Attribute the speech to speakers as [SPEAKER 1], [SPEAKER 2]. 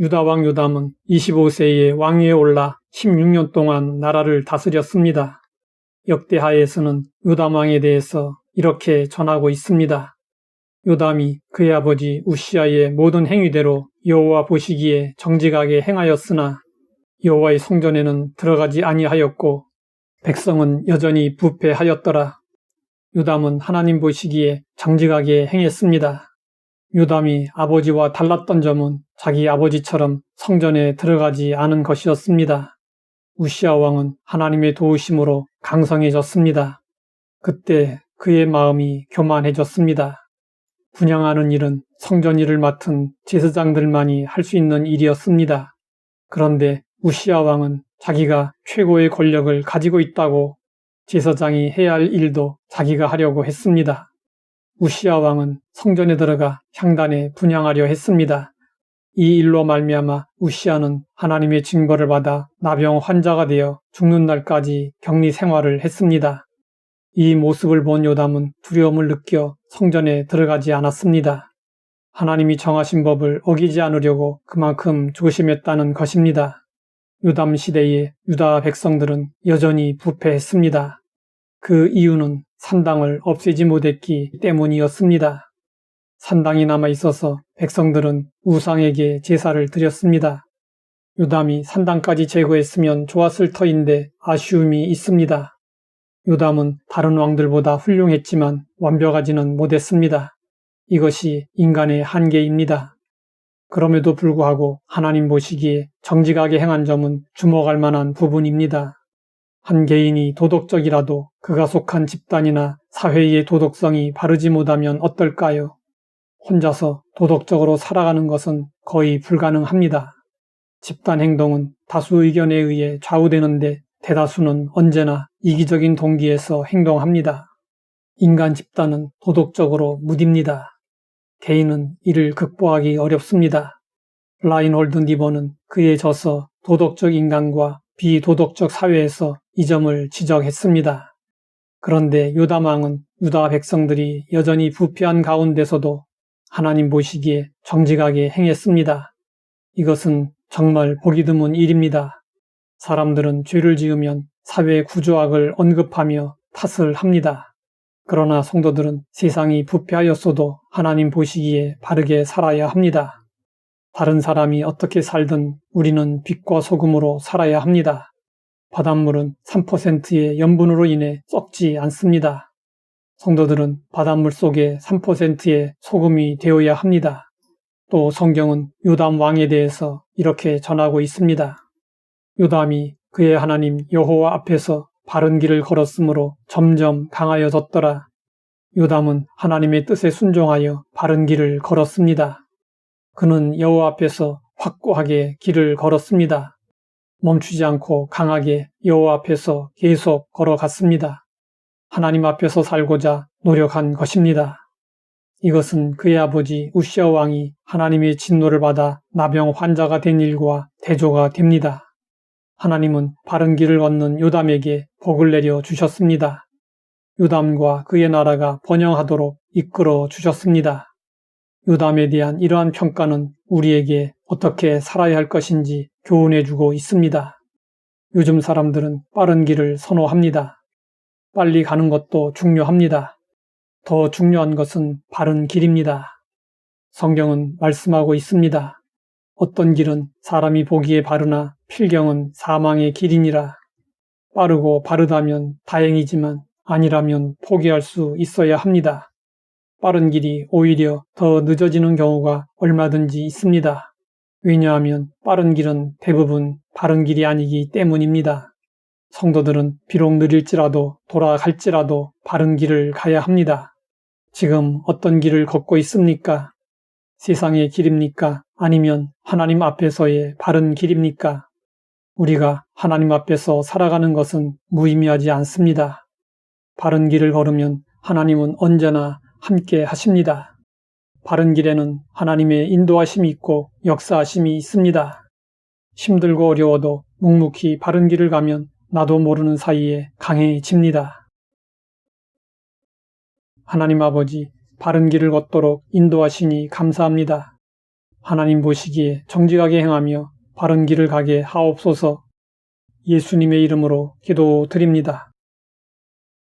[SPEAKER 1] 유다 왕 요담은 25세에 왕위에 올라 16년 동안 나라를 다스렸습니다. 역대하에서는 요담 왕에 대해서 이렇게 전하고 있습니다. 요담이 그의 아버지 우시아의 모든 행위대로 여호와 보시기에 정직하게 행하였으나 여호와의 성전에는 들어가지 아니하였고 백성은 여전히 부패하였더라. 요담은 하나님 보시기에 정직하게 행했습니다. 요담이 아버지와 달랐던 점은 자기 아버지처럼 성전에 들어가지 않은 것이었습니다. 우시아 왕은 하나님의 도우심으로 강성해졌습니다. 그때 그의 마음이 교만해졌습니다. 분향하는 일은 성전 일을 맡은 제사장들만이 할 수 있는 일이었습니다. 그런데 우시아 왕은 자기가 최고의 권력을 가지고 있다고 제사장이 해야 할 일도 자기가 하려고 했습니다. 우시아 왕은 성전에 들어가 향단에 분향하려 했습니다. 이 일로 말미암아 우시아는 하나님의 징벌을 받아 나병 환자가 되어 죽는 날까지 격리 생활을 했습니다. 이 모습을 본 요담은 두려움을 느껴 성전에 들어가지 않았습니다. 하나님이 정하신 법을 어기지 않으려고 그만큼 조심했다는 것입니다. 요담 시대의 유다 백성들은 여전히 부패했습니다. 그 이유는 산당을 없애지 못했기 때문이었습니다. 산당이 남아있어서 백성들은 우상에게 제사를 드렸습니다. 요담이 산당까지 제거했으면 좋았을 터인데 아쉬움이 있습니다. 요담은 다른 왕들보다 훌륭했지만 완벽하지는 못했습니다. 이것이 인간의 한계입니다. 그럼에도 불구하고 하나님 보시기에 정직하게 행한 점은 주목할 만한 부분입니다. 한 개인이 도덕적이라도 그가 속한 집단이나 사회의 도덕성이 바르지 못하면 어떨까요? 혼자서 도덕적으로 살아가는 것은 거의 불가능합니다. 집단 행동은 다수 의견에 의해 좌우되는데 대다수는 언제나 이기적인 동기에서 행동합니다. 인간 집단은 도덕적으로 무딥니다. 개인은 이를 극복하기 어렵습니다. 라인홀드 니버는 그의 저서 도덕적 인간과 비도덕적 사회에서 이 점을 지적했습니다. 그런데 요담 왕은 유다 백성들이 여전히 부패한 가운데서도 하나님 보시기에 정직하게 행했습니다. 이것은 정말 보기 드문 일입니다. 사람들은 죄를 지으면 사회 구조학을 언급하며 탓을 합니다. 그러나 성도들은 세상이 부패하였어도 하나님 보시기에 바르게 살아야 합니다. 다른 사람이 어떻게 살든 우리는 빛과 소금으로 살아야 합니다. 바닷물은 3%의 염분으로 인해 썩지 않습니다. 성도들은 바닷물 속에 3%의 소금이 되어야 합니다. 또 성경은 요담 왕에 대해서 이렇게 전하고 있습니다. 요담이 그의 하나님 여호와 앞에서 바른 길을 걸었으므로 점점 강하여졌더라. 요담은 하나님의 뜻에 순종하여 바른 길을 걸었습니다. 그는 여호와 앞에서 확고하게 길을 걸었습니다. 멈추지 않고 강하게 여호와 앞에서 계속 걸어갔습니다. 하나님 앞에서 살고자 노력한 것입니다. 이것은 그의 아버지 우시아 왕이 하나님의 진노를 받아 나병 환자가 된 일과 대조가 됩니다. 하나님은 바른 길을 걷는 요담에게 복을 내려 주셨습니다. 요담과 그의 나라가 번영하도록 이끌어 주셨습니다. 요담에 대한 이러한 평가는 우리에게 어떻게 살아야 할 것인지 교훈해주고 있습니다. 요즘 사람들은 빠른 길을 선호합니다. 빨리 가는 것도 중요합니다. 더 중요한 것은 바른 길입니다. 성경은 말씀하고 있습니다. 어떤 길은 사람이 보기에 바르나 필경은 사망의 길이니라. 빠르고 바르다면 다행이지만 아니라면 포기할 수 있어야 합니다. 빠른 길이 오히려 더 늦어지는 경우가 얼마든지 있습니다. 왜냐하면 빠른 길은 대부분 바른 길이 아니기 때문입니다. 성도들은 비록 느릴지라도 돌아갈지라도 바른 길을 가야 합니다. 지금 어떤 길을 걷고 있습니까? 세상의 길입니까? 아니면 하나님 앞에서의 바른 길입니까? 우리가 하나님 앞에서 살아가는 것은 무의미하지 않습니다. 바른 길을 걸으면 하나님은 언제나 함께 하십니다. 바른 길에는 하나님의 인도하심이 있고 역사하심이 있습니다. 힘들고 어려워도 묵묵히 바른 길을 가면 나도 모르는 사이에 강해집니다. 하나님 아버지, 바른 길을 걷도록 인도하시니 감사합니다. 하나님 보시기에 정직하게 행하며 바른 길을 가게 하옵소서. 예수님의 이름으로 기도드립니다.